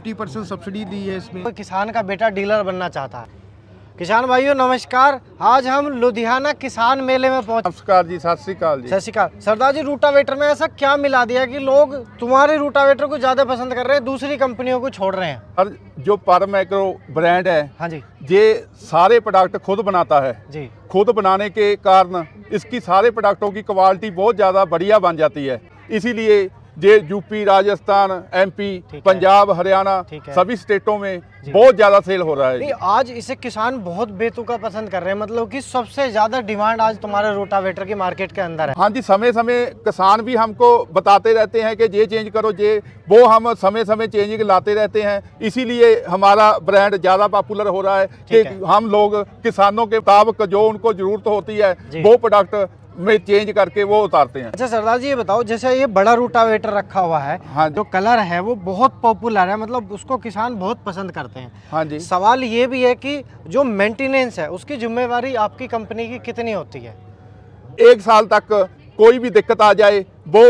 50% subsidy दी है इसमें। कोई किसान का बेटा डीलर बनना चाहता है। किसान भाइयों नमस्कार, आज हम लुधियाना किसान मेले में पहुंचे। नमस्कार जी, सत श्री अकाल जी। सत श्री अकाल। सरदार जी, रूटावेटर में ऐसा क्या मिला दिया कि लोग तुम्हारे रूटावेटर को ज्यादा पसंद कर रहे हैं, दूसरी कंपनियों को छोड़ रहे हैं? और जो परम एग्रो ब्रांड है, हाँ जी, ये सारे प्रोडक्ट खुद बनाता है जी, खुद बनाने के कारण इसकी सारे प्रोडक्टों की क्वालिटी बहुत ज़्यादा बढ़िया बन जाती है। इसीलिए ये यूपी, राजस्थान, एमपी, पंजाब, हरियाणा सभी स्टेटों में बहुत ज़्यादा सेल हो रहा है। नहीं, आज इसे किसान बहुत बेतुका पसंद कर रहे हैं, मतलब कि सबसे ज़्यादा डिमांड आज तुम्हारे रोटावेटर की मार्केट के अंदर है। हाँ जी, समय समय किसान भी हमको बताते रहते हैं कि ये चेंज करो, ये वो हम समय समय चेंजिंग लाते रहते हैं। इसीलिए हमारा ब्रांड ज़्यादा पॉपुलर हो रहा है कि हम लोग किसानों के मुताबिक जो उनको ज़रूरत होती है वो प्रोडक्ट में चेंज करके वो उतारते हैं। अच्छा सरदार जी, ये बताओ, जैसे ये बड़ा रूटावेटर रखा हुआ है, हाँ, जो कलर है वो बहुत पॉपुलर है, मतलब उसको किसान बहुत पसंद करते हैं। हाँ जी। सवाल ये भी है कि जो मेंटेनेंस है उसकी जिम्मेवारी आपकी कंपनी की कितनी होती है? 1 साल तक कोई भी दिक्कत आ जाए वो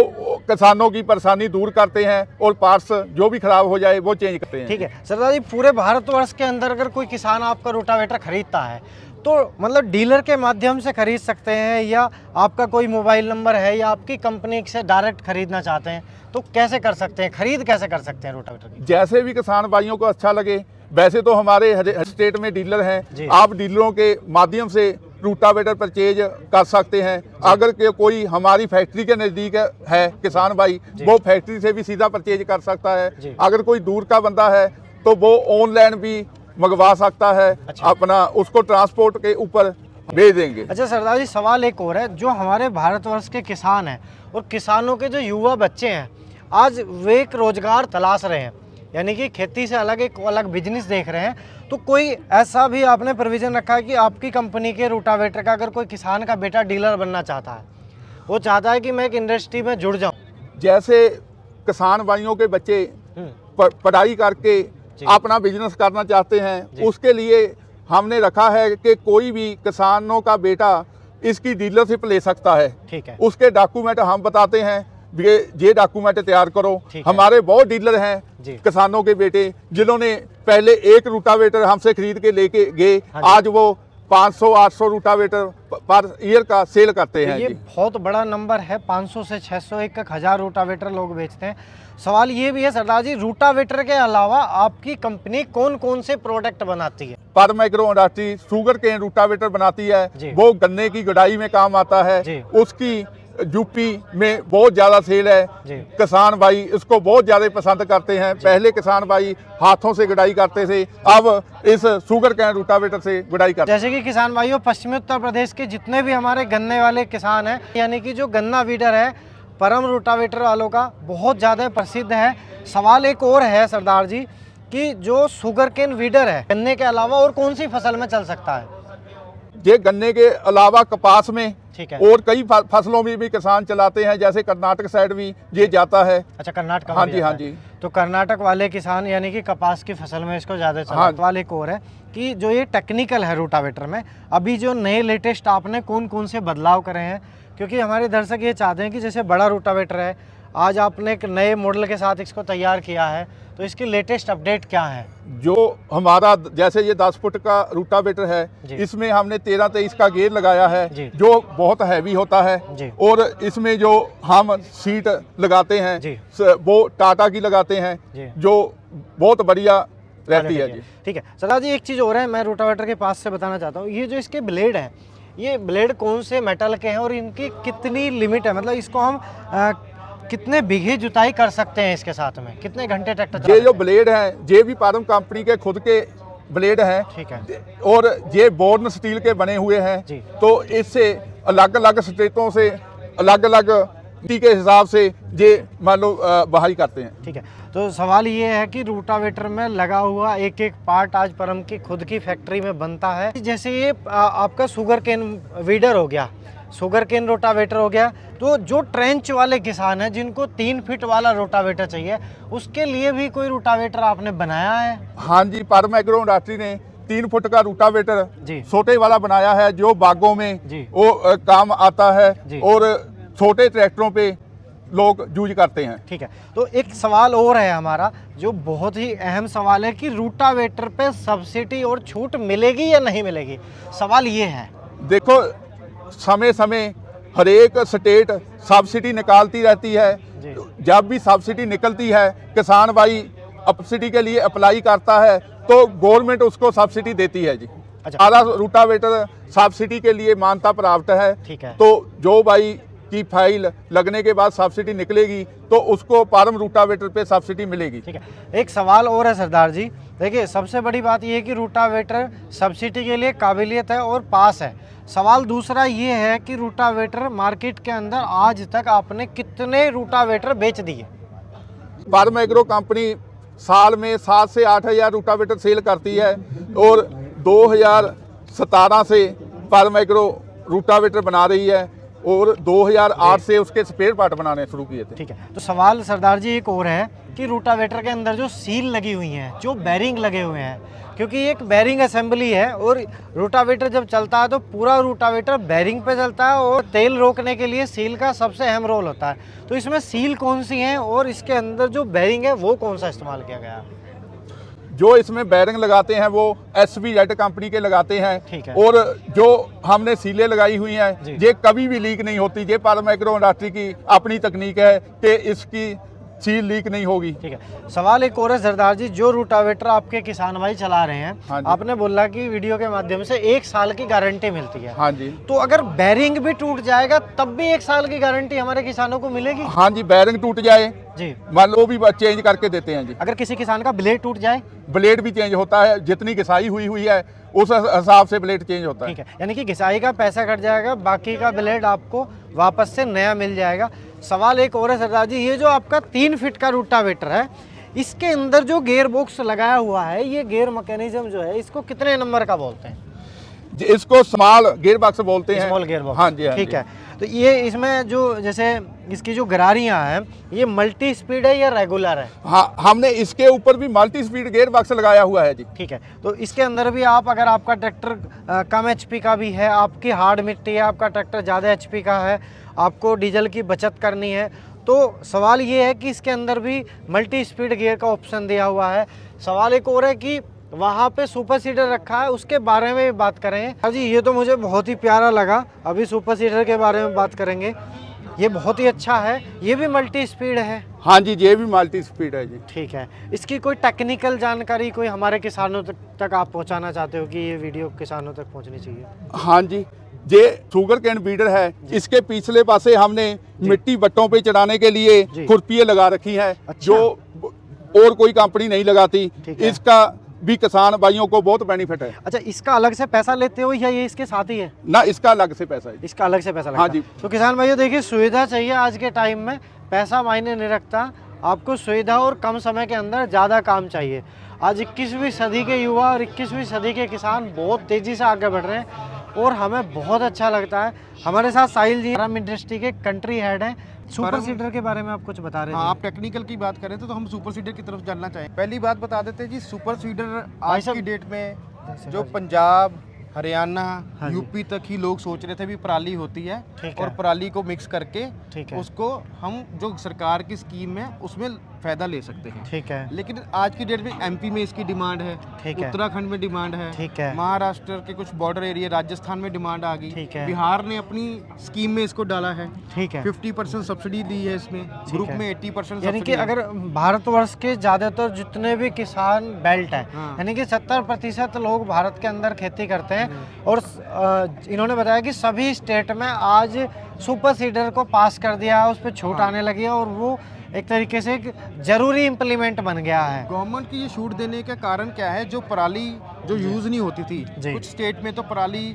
किसानों की परेशानी दूर करते हैं और पार्ट्स जो भी खराब हो जाए वो चेंज करते हैं। ठीक है सरदार जी, पूरे भारतवर्ष के अंदर अगर कोई किसान आपका रोटावेटर खरीदता है तो मतलब डीलर के माध्यम से खरीद सकते हैं, या आपका कोई मोबाइल नंबर है, या आपकी कंपनी से डायरेक्ट खरीदना चाहते हैं तो कैसे कर सकते हैं, खरीद कैसे कर सकते हैं रोटावेटर की? जैसे भी किसान भाइयों को अच्छा लगे, वैसे तो हमारे हर स्टेट में डीलर हैं, आप डीलरों के माध्यम से रूटावेटर परचेज कर सकते हैं। अगर कोई हमारी फैक्ट्री के नज़दीक है किसान भाई, वो फैक्ट्री से भी सीधा परचेज कर सकता है। अगर कोई दूर का बंदा है तो वो ऑनलाइन भी मंगवा सकता है। अच्छा। अपना उसको ट्रांसपोर्ट के ऊपर भेज देंगे। अच्छा सरदार जी, सवाल एक और है, जो हमारे भारतवर्ष के किसान हैं और किसानों के जो युवा बच्चे हैं, आज वे एक रोजगार तलाश रहे हैं, यानी कि खेती से अलग एक अलग बिजनेस देख रहे हैं, तो कोई ऐसा भी आपने प्रोविज़न रखा है कि आपकी कंपनी के रूटावेटर का अगर कोई किसान का बेटा डीलर बनना चाहता है, वो चाहता है कि मैं एक इंडस्ट्री में जुड़ जाऊँ? जैसे किसान भाइयों के बच्चे पढ़ाई करके अपना बिजनेस करना चाहते हैं, उसके लिए हमने रखा है कि कोई भी किसानों का बेटा इसकी डीलरशिप ले सकता है। ठीक है। उसके डॉक्यूमेंट हम बताते हैं, ये डॉक्यूमेंट तैयार करो। हमारे बहुत डीलर हैं किसानों के बेटे, जिन्होंने पहले एक रूटावेटर हमसे खरीद के लेके गए, आज वो 500-800 रूटावेटर पर ईयर का सेल करते हैं। ये बहुत बड़ा नंबर है, 500 से 600, 1000 रूटावेटर लोग बेचते हैं। सवाल ये भी है सरदार जी, रूटावेटर के अलावा आपकी कंपनी कौन कौन से प्रोडक्ट बनाती है? Param agro industry sugarcane rotavator बनाती है, वो गन्ने की गुड़ाई में काम आता है। उसकी यूपी में बहुत ज़्यादा सेल है, किसान भाई इसको बहुत ज़्यादा पसंद करते हैं। पहले किसान भाई हाथों से गुड़ाई करते थे, अब इस शुगर कैन रूटावेटर से गुड़ाई करते हैं। जैसे कि किसान भाइयों, पश्चिमी उत्तर प्रदेश के जितने भी हमारे गन्ने वाले किसान हैं, यानी कि जो गन्ना वीडर है परम रूटावेटर वालों का बहुत ज़्यादा प्रसिद्ध है। सवाल एक और है सरदार जी कि जो शुगर केन वीडर है, गन्ने के अलावा और कौन सी फसल में चल सकता है? ये गन्ने के अलावा कपास में, ठीक है, और कई फसलों में भी किसान चलाते हैं, जैसे कर्नाटक साइड भी ये जाता है। अच्छा, कर्नाटक? हाँ जी, हाँ जी। तो कर्नाटक वाले किसान यानी कि कपास की फसल में इसको ज़्यादा चलाते हैं। हाँ। सवाल एक और है कि जो ये टेक्निकल है रूटावेटर में, अभी जो नए लेटेस्ट आपने कौन कौन से बदलाव करे हैं? क्योंकि हमारे दर्शक ये चाहते हैं कि जैसे बड़ा रूटावेटर है, आज आपने एक नए मॉडल के साथ इसको तैयार किया है, तो इसकी लेटेस्ट अपडेट क्या है? जो हमारा जैसे ये 10 फुट का रूटावेटर है, इसमें हमने 13-23 का गेयर लगाया है, जो बहुत हैवी होता है। और इसमें जो हम सीट लगाते हैं वो टाटा की लगाते हैं, जो बहुत बढ़िया रहती है जी। ठीक है सरदार जी, एक चीज़ और है, मैं रूटावेटर के पास से बताना चाहता हूँ, ये जो इसके ब्लेड हैं, ये ब्लेड कौन से मेटल के हैं और इनकी कितनी लिमिट है? मतलब इसको हम कितने बीघे जुताई कर सकते हैं इसके साथ में, कितने घंटे ट्रैक्टर? ये जो ब्लेड है, ये भी परम कंपनी के खुद के ब्लेड हैं। ठीक है। और ये बोर्न स्टील के बने हुए हैं, तो इससे अलग अलग स्टेटों से अलग अलग के हिसाब से ये मान लो बहाई करते हैं। ठीक है, तो सवाल ये है कि रूटावेटर में लगा हुआ एक एक पार्ट आज परम की खुद की फैक्ट्री में बनता है। जैसे ये आपका शुगर केन वीडर हो गया, शुगर केन रोटावेटर हो गया, तो जो ट्रेंच वाले किसान हैं जिनको 3 फीट वाला रोटावेटर चाहिए, उसके लिए भी कोई रोटावेटर आपने बनाया है? हाँ जी, परम एग्रो इंडस्ट्री ने 3 फुट का रोटावेटर छोटे वाला बनाया है, जो बागों में वो काम आता है। और छोटे ट्रैक्टरों पे लोग यूज करते हैं। ठीक है, तो एक सवाल और है हमारा जो बहुत ही अहम सवाल है कि रूटावेटर पे सब्सिडी और छूट मिलेगी या नहीं मिलेगी। सवाल ये है, देखो समय समय हर एक स्टेट सब्सिडी निकालती रहती है। जी। जब भी सब्सिडी निकलती है किसान भाई सब्सिडी के लिए अप्लाई करता है तो गवर्नमेंट उसको सब्सिडी देती है जी। अच्छा। आधा रूटावेटर सब्सिडी के लिए मान्यता प्राप्त है। ठीक है। तो जो भाई की फाइल लगने के बाद सब्सिडी निकलेगी तो उसको फार्म रूटावेटर पे सब्सिडी मिलेगी। ठीक है, एक सवाल और है सरदार जी। देखिए सबसे बड़ी बात यह है कि रूटावेटर सब्सिडी के लिए काबिलियत है और पास है। सवाल दूसरा ये है कि रूटावेटर मार्केट के अंदर आज तक आपने कितने रूटावेटर बेच दिए। फार्म एग्रो कंपनी साल में 7 से 8 हज़ार रूटावेटर सेल करती है और 2017 से फार्म एग्रो रूटावेटर बना रही है और 2008 से उसके स्पेयर पार्ट बनाने शुरू किए थे। ठीक है, तो सवाल सरदार जी एक और है कि रूटावेटर के अंदर जो सील लगी हुई हैं, जो बैरिंग लगे हुए हैं, क्योंकि एक बैरिंग असेंबली है और रूटावेटर जब चलता है तो पूरा रूटावेटर बैरिंग पे चलता है और तेल रोकने के लिए सील का सबसे अहम रोल होता है। तो इसमें सील कौन सी हैं और इसके अंदर जो बैरिंग है वो कौन सा इस्तेमाल किया गया है। जो इसमें बैरिंग लगाते हैं वो SVZ कंपनी के लगाते हैं। ठीक है। और जो हमने सीलें लगाई हुई जी। हैं ये कभी भी लीक नहीं होती। ये फार्म एग्रो इंडस्ट्री की अपनी तकनीक है कि इसकी सील लीक नहीं होगी। ठीक है, सवाल एक और है सरदार जी, जो रूटावेटर आपके किसान भाई चला रहे हैं, हाँ जी। आपने बोला कि वीडियो के माध्यम से 1 साल की गारंटी मिलती है। हाँ जी। तो अगर बैरिंग भी टूट जाएगा तब भी 1 साल की गारंटी हमारे किसानों को मिलेगी। हाँ जी, बैरिंग टूट जाए जी, मान लो भी चेंज करके देते हैं जी। अगर किसी किसान का ब्लेड टूट जाए। ब्लेड भी चेंज होता है, जितनी घिसाई हुई है उस हिसाब से ब्लेड चेंज होता है। ठीक है, यानी कि घिसाई का पैसा कट जाएगा, बाकी का ब्लेड आपको वापस से नया मिल जाएगा। सवाल एक और है सरदार जी, ये जो आपका 3 फीट का रूटावेटर है, इसके अंदर जो गियर बॉक्स लगाया हुआ है, ये गियर मैकेनिज्म जो है इसको कितने नंबर का बोलते हैं। इसको स्मॉल गियर बॉक्स बोलते हैं। Small gear box. हाँ जी, हाँ ठीक जी। है, तो ये इसमें जो जैसे इसकी जो गरारियां हैं ये मल्टी स्पीड है या रेगुलर है। हाँ, हमने इसके ऊपर भी मल्टी स्पीड गियर बॉक्स लगाया हुआ है जी। ठीक है, तो इसके अंदर भी आप अगर आपका ट्रैक्टर कम HP का भी है, आपकी हार्ड मिट्टी है, आपका ट्रैक्टर ज़्यादा HP का है, आपको डीजल की बचत करनी है, तो सवाल ये है कि इसके अंदर भी मल्टी स्पीड गियर का ऑप्शन दिया हुआ है। सवाल एक और है कि वहाँ पे सुपर सीडर रखा है, उसके बारे में भी बात करें। हाँ जी, ये तो मुझे बहुत ही प्यारा लगा। अभी सुपर सीडर के बारे में बात करेंगे। ये बहुत ही अच्छा है, ये भी मल्टी स्पीड है। हाँ जी, ये भी मल्टी स्पीड है जी। ठीक है, इसकी कोई टेक्निकल जानकारी कोई हमारे किसानों तक आप पहुंचाना चाहते हो कि ये वीडियो किसानों तक पहुंचनी चाहिए। हाँ जी, ये शुगर कैन बीडर है। इसके पिछले पासे हमने मिट्टी बट्टों पे चढ़ाने के लिए जी। खुरपियाँ लगा रखी हैं। अच्छा। जो और कोई कंपनी नहीं लगाती। ठीक है। इसका भी किसान भाइयों को बहुत बेनिफिट है। अच्छा, इसका अलग से पैसा लेते हो या ये इसके साथ ही है। ना, इसका अलग से पैसा है। इसका अलग से पैसा लगता हाँ है। जी। तो किसान भाइयों देखिए, सुविधा चाहिए आज के टाइम में, पैसा मायने नहीं रखता, आपको सुविधा और कम समय के अंदर ज़्यादा काम चाहिए। आज 21वीं सदी के युवा और 21वीं सदी के किसान बहुत तेज़ी से आगे बढ़ रहे हैं और हमें बहुत अच्छा लगता है। हमारे साथ साहिल जी फार्म इंडस्ट्री के कंट्री हेड हैं। सुपर सीडर के बारे में आप कुछ बता रहे थे। हाँ, आप टेक्निकल की बात करें तो हम सुपर सीडर की तरफ जानना चाहें। पहली बात बता देते हैं जी, सुपर सीडर आज साहब, की डेट में जो पंजाब, हरियाणा, हाँ जी। यूपी तक ही लोग सोच रहे थे भी पराली होती है ठीक और है। पराली को मिक्स करके ठीक है। उसको हम जो सरकार की स्कीम है उसमें फायदा ले सकते हैं। ठीक है। लेकिन आज की डेट में MP में इसकी डिमांड है, ठीक है। उत्तराखंड में डिमांड है, ठीक है। महाराष्ट्र के कुछ बॉर्डर एरिया, राजस्थान में डिमांड आ गई, ठीक है। बिहार ने अपनी स्कीम में इसको डाला है, ठीक है, 50% सब्सिडी दी है इसमें, ग्रुप है। में 80% यानी कि सब्सिडी है। अगर भारतवर्ष के ज़्यादातर जितने भी किसान बेल्ट हैं, हाँ। यानी कि 70% लोग भारत के अंदर खेती करते हैं और इन्होंने बताया कि सभी स्टेट में आज सुपर सीडर को पास कर दिया है, उस पर छूट आने लगी है और वो एक तरीके से एक जरूरी इम्प्लीमेंट बन गया है। गवर्नमेंट की ये छूट देने का कारण क्या है, जो पराली जो यूज़ नहीं होती थी, जी। कुछ स्टेट में तो पराली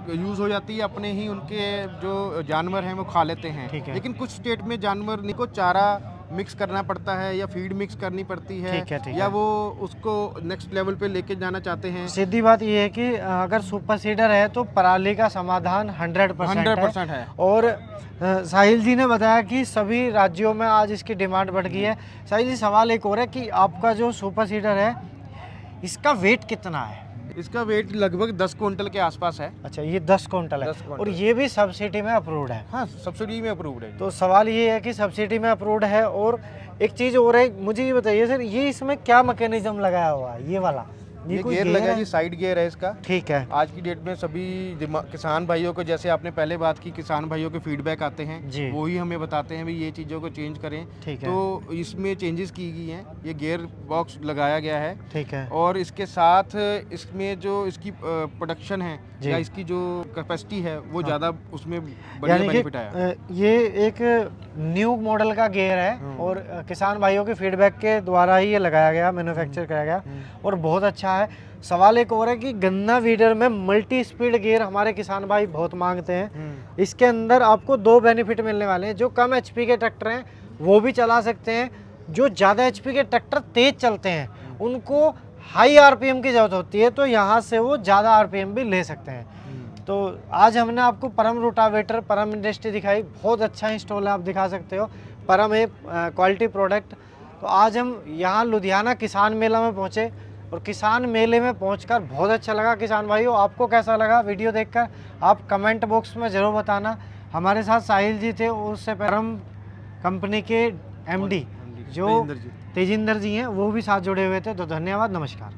यूज़ हो जाती है, अपने ही उनके जो जानवर हैं वो खा लेते हैं। ठीक है। लेकिन कुछ स्टेट में जानवर को चारा मिक्स करना पड़ता है या फीड मिक्स करनी पड़ती है, ठीक है, ठीक या है। वो उसको नेक्स्ट लेवल पे लेके जाना चाहते हैं। सीधी बात ये है कि अगर सुपर सीडर है तो पराली का समाधान 100% है। और साहिल जी ने बताया कि सभी राज्यों में आज इसकी डिमांड बढ़ गई है। साहिल जी, सवाल एक और है कि आपका जो सुपर सीडर है इसका वेट कितना है। इसका वेट लगभग 10 क्विंटल के आसपास है। अच्छा, ये 10 क्विंटल है 10 क्विंटल। और ये भी सब्सिडी में अप्रूव्ड है। हाँ, सब्सिडी में अप्रूव्ड है। तो सवाल ये है कि सब्सिडी में अप्रूव्ड है, और एक चीज़ और है, मुझे ये बताइए सर, ये इसमें क्या मैकेनिज्म लगाया हुआ है, ये वाला? ये कोई गियर लगा है? जी, साइड गियर है इसका। ठीक है। आज की डेट में सभी किसान भाइयों को, जैसे आपने पहले बात की, किसान भाइयों के फीडबैक आते हैं जी। वो ही हमें बताते हैं भी ये चीज़ों को चेंज करें। ठीक है। तो इसमें चेंजेस की गई हैं, ये गियर बॉक्स लगाया गया है। ठीक है। और इसके साथ इसमें जो इसकी प्रोडक्शन है जी। या इसकी जो कैपेसिटी है वो ज़्यादा उसमें बढ़िया यानी बेनिफिट आया। कि ये एक न्यू मॉडल का गियर है और किसान भाइयों के फीडबैक के द्वारा ही ये लगाया गया, मैन्युफैक्चर कराया गया और बहुत अच्छा है। सवाल एक और है कि गन्ना वीडर में मल्टी स्पीड गियर हमारे किसान भाई बहुत मांगते हैं। इसके अंदर आपको 2 बेनिफिट मिलने वाले हैं। जो कम एचपी के ट्रैक्टर हैं वो भी चला सकते हैं, जो ज़्यादा एचपी के ट्रैक्टर तेज चलते हैं उनको हाई आरपीएम की ज़रूरत होती है, तो यहाँ से वो ज़्यादा आरपीएम भी ले सकते हैं। तो आज हमने आपको परम रोटावेटर, परम इंडस्ट्री दिखाई, बहुत अच्छा इंस्टॉल है, आप दिखा सकते हो। परम है क्वालिटी प्रोडक्ट। तो आज हम यहाँ लुधियाना किसान मेला में पहुँचे और किसान मेले में पहुंचकर बहुत अच्छा लगा। किसान भाइयों, आपको कैसा लगा वीडियो देखकर आप कमेंट बॉक्स में ज़रूर बताना। हमारे साथ साहिल जी थे, उससे परम कंपनी के एमडी जो तेजिंदर जी हैं, वो भी साथ जुड़े हुए थे। तो धन्यवाद, नमस्कार।